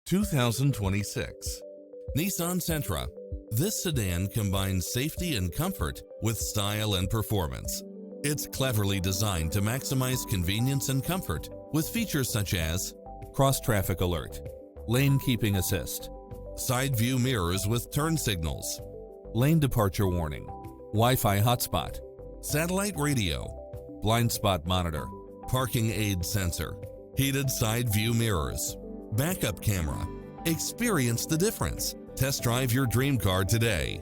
2026 Nissan Sentra. This sedan combines safety and comfort with style and performance. It's cleverly designed to maximize convenience and comfort with features such as cross-traffic alert, lane keeping assist, side view mirrors with turn signals, lane departure warning, Wi-Fi hotspot, satellite radio, blind spot monitor, parking aid sensor, heated side view mirrors, backup camera. Experience the difference. Test drive your dream car today.